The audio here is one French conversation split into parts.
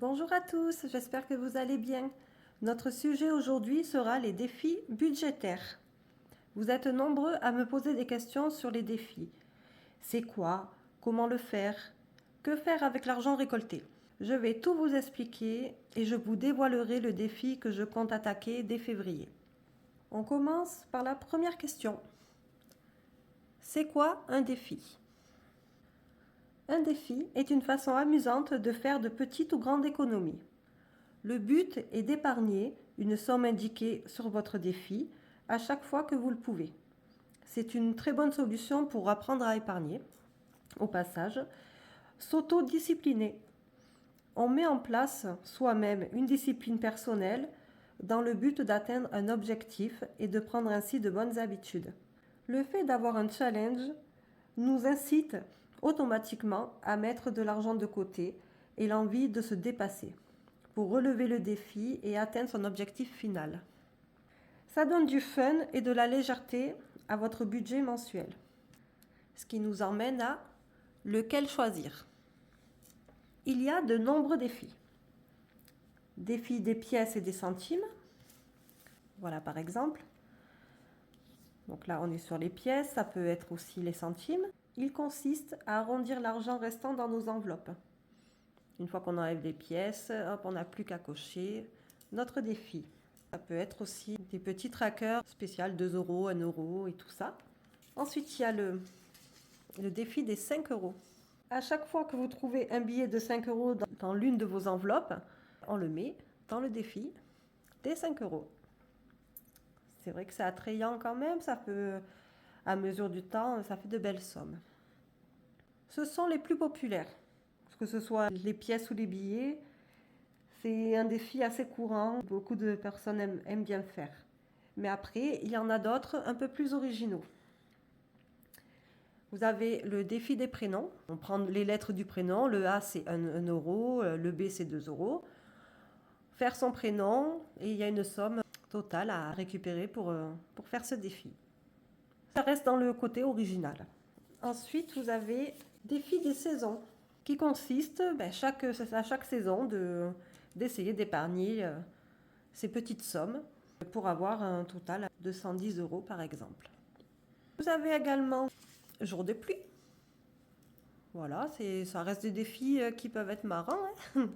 Bonjour à tous, j'espère que vous allez bien. Notre sujet aujourd'hui sera les défis budgétaires. Vous êtes nombreux à me poser des questions sur les défis. C'est quoi? Comment le faire? Que faire avec l'argent récolté? Je vais tout vous expliquer et je vous dévoilerai le défi que je compte attaquer dès février. On commence par la première question. C'est quoi un défi? Un défi est une façon amusante de faire de petites ou grandes économies. Le but est d'épargner une somme indiquée sur votre défi à chaque fois que vous le pouvez. C'est une très bonne solution pour apprendre à épargner. Au passage, s'auto-discipliner. On met en place soi-même une discipline personnelle dans le but d'atteindre un objectif et de prendre ainsi de bonnes habitudes. Le fait d'avoir un challenge nous incite automatiquement à mettre de l'argent de côté et l'envie de se dépasser pour relever le défi et atteindre son objectif final. Ça donne du fun et de la légèreté à votre budget mensuel. Ce qui nous emmène à lequel choisir. Il y a de nombreux défis. Défi des pièces et des centimes. Voilà par exemple. Donc là on est sur les pièces, ça peut être aussi les centimes. Il consiste à arrondir l'argent restant dans nos enveloppes. Une fois qu'on enlève des pièces, hop, on n'a plus qu'à cocher notre défi. Ça peut être aussi des petits trackers spéciaux, 2 euros, 1 euro et tout ça. Ensuite, il y a le défi des 5 euros. À chaque fois que vous trouvez un billet de 5 euros dans l'une de vos enveloppes, on le met dans le défi des 5 euros. C'est vrai que c'est attrayant quand même, ça peut, à mesure du temps, ça fait de belles sommes. Ce sont les plus populaires, que ce soit les pièces ou les billets. C'est un défi assez courant, beaucoup de personnes aiment bien le faire. Mais après, il y en a d'autres un peu plus originaux. Vous avez le défi des prénoms. On prend les lettres du prénom. Le A, c'est 1 euro. Le B, c'est 2 euros. Faire son prénom et il y a une somme totale à récupérer pour faire ce défi. Ça reste dans le côté original. Ensuite, vous avez défi des saisons qui consiste à chaque saison d'essayer d'épargner ces petites sommes pour avoir un total de 110 euros par exemple. Vous avez également jour de pluie. Voilà, ça reste des défis qui peuvent être marrants. Hein.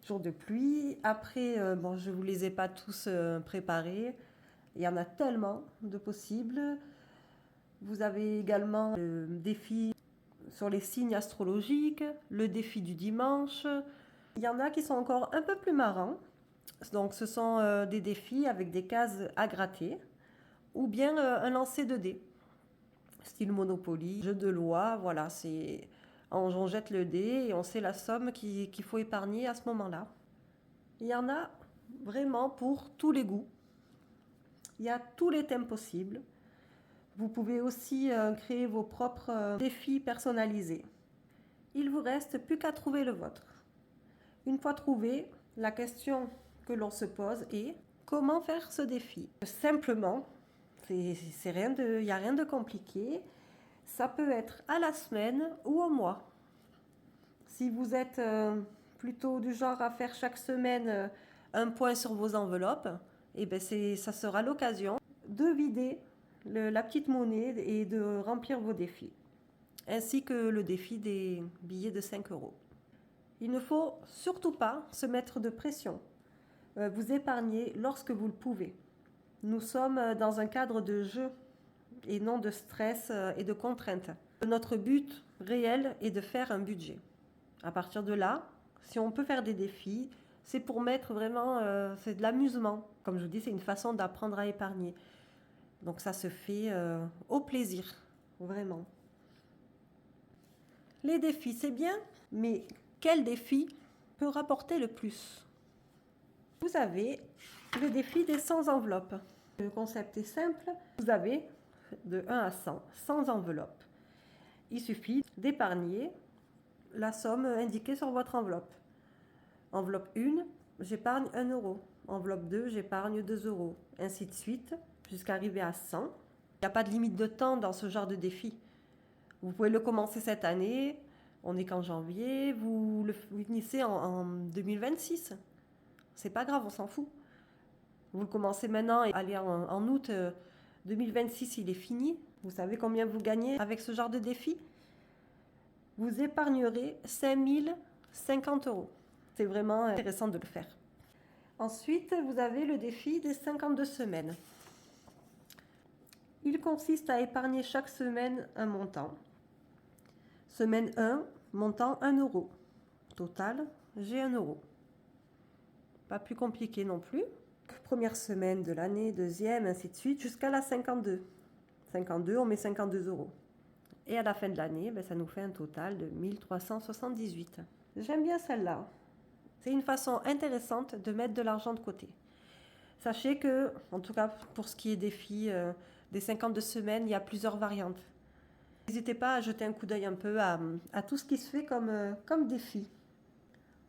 Jour de pluie. Après, je ne vous les ai pas tous préparés. Il y en a tellement de possibles. Vous avez également le défi sur les signes astrologiques, le défi du dimanche. Il y en a qui sont encore un peu plus marrants. Donc ce sont des défis avec des cases à gratter ou bien un lancer de dés. Style Monopoly, jeu de loi, voilà, on jette le dé et on sait la somme qu'il faut épargner à ce moment-là. Il y en a vraiment pour tous les goûts. Il y a tous les thèmes possibles. Vous pouvez aussi créer vos propres défis personnalisés. Il vous reste plus qu'à trouver le vôtre. Une fois trouvé, la question que l'on se pose est comment faire ce défi? Simplement, il n'y a rien de compliqué. Ça peut être à la semaine ou au mois. Si vous êtes plutôt du genre à faire chaque semaine un point sur vos enveloppes, ça sera l'occasion de vider la petite monnaie et de remplir vos défis, ainsi que le défi des billets de 5 euros. Il ne faut surtout pas se mettre de pression. Vous épargnez lorsque vous le pouvez. Nous sommes dans un cadre de jeu et non de stress et de contraintes. Notre but réel est de faire un budget. À partir de là, si on peut faire des défis, c'est pour mettre vraiment, c'est de l'amusement. Comme je vous dis, c'est une façon d'apprendre à épargner. Donc ça se fait au plaisir, vraiment. Les défis, c'est bien, mais quel défi peut rapporter le plus? Vous avez le défi des 100 enveloppes. Le concept est simple. Vous avez de 1 à 100 enveloppes. Il suffit d'épargner la somme indiquée sur votre enveloppe. Enveloppe 1, j'épargne 1 euro. Enveloppe 2, j'épargne 2 euros. Ainsi de suite, jusqu'à arriver à 100. Il n'y a pas de limite de temps dans ce genre de défi. Vous pouvez le commencer cette année, On est qu'en janvier, vous le finissez en 2026. C'est pas grave, on s'en fout. Vous le commencez maintenant et allez en août 2026, il est fini. Vous savez combien vous gagnez avec ce genre de défi? Vous épargnerez 5050 euros. C'est vraiment intéressant de le faire. Ensuite, vous avez le défi des 52 semaines. Il consiste à épargner chaque semaine un montant. Semaine 1, montant 1 euro. Total, j'ai 1 euro. Pas plus compliqué non plus. Première semaine de l'année, deuxième, ainsi de suite, jusqu'à la 52. 52, on met 52 euros. Et à la fin de l'année, ça nous fait un total de 1378. J'aime bien celle-là. C'est une façon intéressante de mettre de l'argent de côté. Sachez que, en tout cas pour ce qui est défi des 52 semaines, il y a plusieurs variantes. N'hésitez pas à jeter un coup d'œil un peu à tout ce qui se fait comme défi.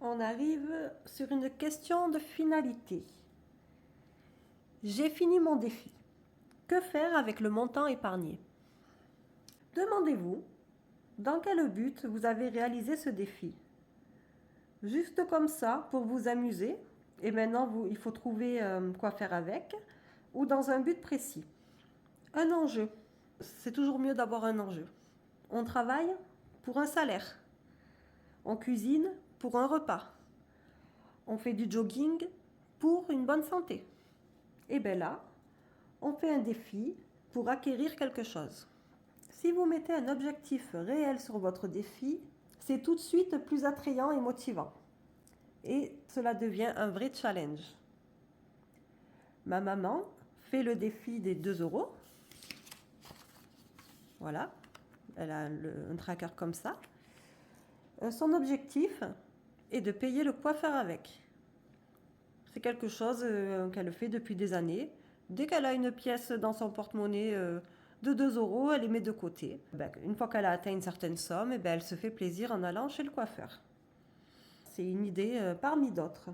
On arrive sur une question de finalité. J'ai fini mon défi. Que faire avec le montant épargné? Demandez-vous dans quel but vous avez réalisé ce défi. Juste comme ça, pour vous amuser, et maintenant il faut trouver quoi faire avec, ou dans un but précis. Un enjeu. C'est toujours mieux d'avoir un enjeu. On travaille pour un salaire. On cuisine pour un repas. On fait du jogging pour une bonne santé. Et bien là, on fait un défi pour acquérir quelque chose. Si vous mettez un objectif réel sur votre défi, c'est tout de suite plus attrayant et motivant. Et cela devient un vrai challenge. Ma maman fait le défi des 2 euros. Voilà, elle a un tracker comme ça. Son objectif est de payer le coiffeur avec. C'est quelque chose qu'elle fait depuis des années. Dès qu'elle a une pièce dans son porte-monnaie de 2 euros, elle les met de côté. Une fois qu'elle a atteint une certaine somme, elle se fait plaisir en allant chez le coiffeur. C'est une idée parmi d'autres.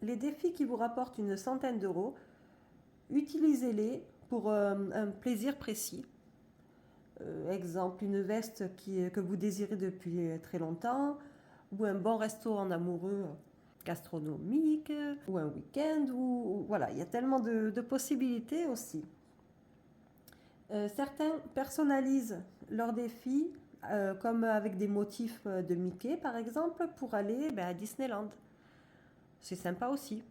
Les défis qui vous rapportent une centaine d'euros, utilisez-les pour un plaisir précis. Exemple, une veste que vous désirez depuis très longtemps, ou un bon resto en amoureux gastronomique, ou un week-end, voilà, il y a tellement de possibilités aussi. Certains personnalisent leurs défis, comme avec des motifs de Mickey par exemple, pour aller à Disneyland. C'est sympa aussi.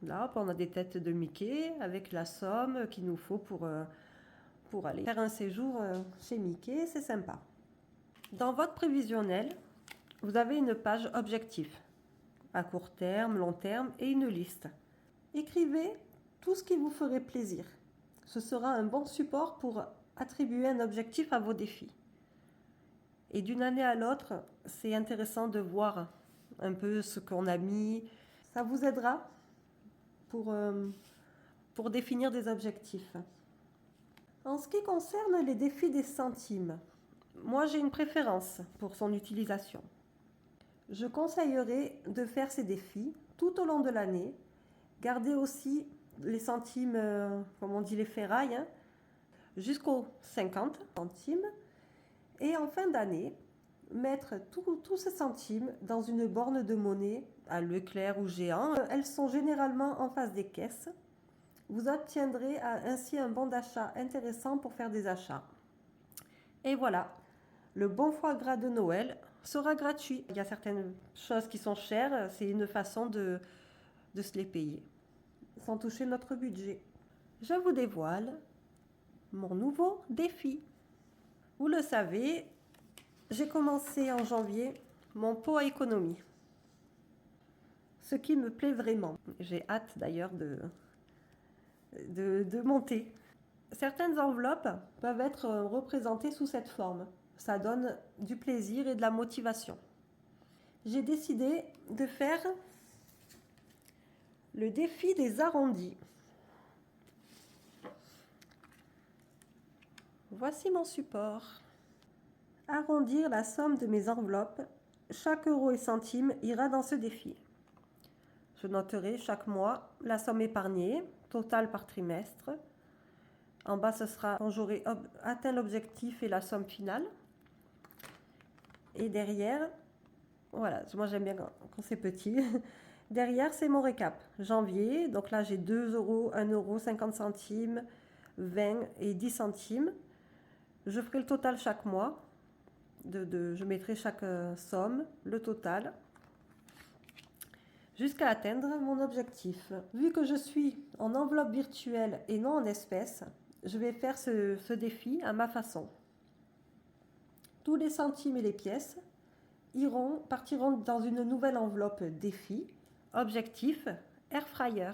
Là, on a des têtes de Mickey avec la somme qu'il nous faut pour aller faire un séjour chez Mickey, c'est sympa. Dans votre prévisionnel, vous avez une page objectif, à court terme, long terme et une liste. Écrivez tout ce qui vous ferait plaisir. Ce sera un bon support pour attribuer un objectif à vos défis. Et d'une année à l'autre, c'est intéressant de voir un peu ce qu'on a mis. Ça vous aidera pour définir des objectifs. En ce qui concerne les défis des centimes, moi j'ai une préférence pour son utilisation. Je conseillerais de faire ces défis tout au long de l'année. Gardez aussi les centimes, comme on dit les ferrailles, jusqu'aux 50 centimes. Et en fin d'année, mettre tous ces centimes dans une borne de monnaie à Leclerc ou Géant. Elles sont généralement en face des caisses. Vous obtiendrez ainsi un bon d'achat intéressant pour faire des achats. Et voilà, le bon foie gras de Noël sera gratuit. Il y a certaines choses qui sont chères, c'est une façon de se les payer, sans toucher notre budget. Je vous dévoile mon nouveau défi. Vous le savez, j'ai commencé en janvier mon pot à économie. Ce qui me plaît vraiment. J'ai hâte d'ailleurs de monter. Certaines enveloppes peuvent être représentées sous cette forme. Ça donne du plaisir et de la motivation. J'ai décidé de faire le défi des arrondis. Voici mon support. Arrondir la somme de mes enveloppes. Chaque euro et centime ira dans ce défi. Je noterai chaque mois la somme épargnée, totale par trimestre. En bas, ce sera quand j'aurai atteint l'objectif et la somme finale. Et derrière, voilà, moi j'aime bien quand c'est petit. Derrière, c'est mon récap. Janvier, donc là j'ai 2 euros, 1 euro, 50 centimes, 20 et 10 centimes. Je ferai le total chaque mois. Je mettrai chaque somme, le total, jusqu'à atteindre mon objectif. Vu que je suis en enveloppe virtuelle et non en espèces, je vais faire ce défi à ma façon. Tous les centimes et les pièces partiront dans une nouvelle enveloppe défi. Objectif, air fryer.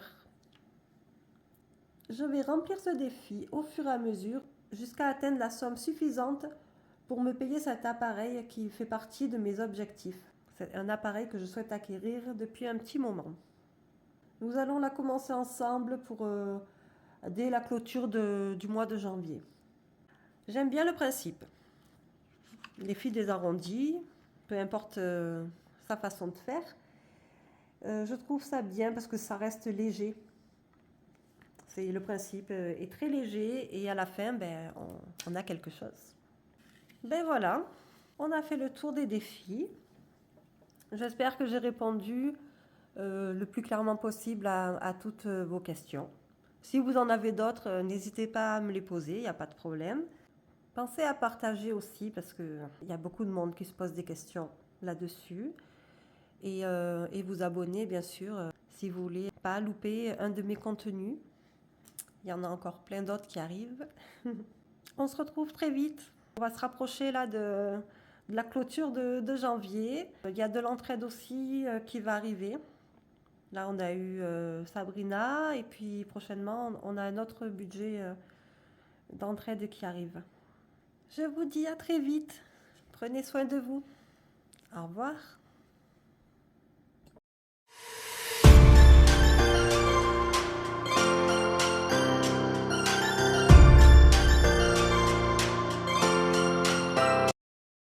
Je vais remplir ce défi au fur et à mesure jusqu'à atteindre la somme suffisante pour me payer cet appareil qui fait partie de mes objectifs. C'est un appareil que je souhaite acquérir depuis un petit moment. Nous allons la commencer ensemble dès la clôture du mois de janvier. J'aime bien le principe. Les fils des arrondis, peu importe sa façon de faire. Je trouve ça bien parce que ça reste léger. Le principe est très léger et à la fin, on a quelque chose. Ben voilà, on a fait le tour des défis. J'espère que j'ai répondu le plus clairement possible à toutes vos questions. Si vous en avez d'autres, n'hésitez pas à me les poser, il n'y a pas de problème. Pensez à partager aussi parce qu'il y a beaucoup de monde qui se pose des questions là-dessus. Et vous abonner bien sûr si vous voulez pas louper un de mes contenus. Il y en a encore plein d'autres qui arrivent. On se retrouve très vite. On va se rapprocher là de la clôture de janvier. Il y a de l'entraide aussi qui va arriver. Là, on a eu Sabrina et puis prochainement, on a un autre budget d'entraide qui arrive. Je vous dis à très vite. Prenez soin de vous. Au revoir.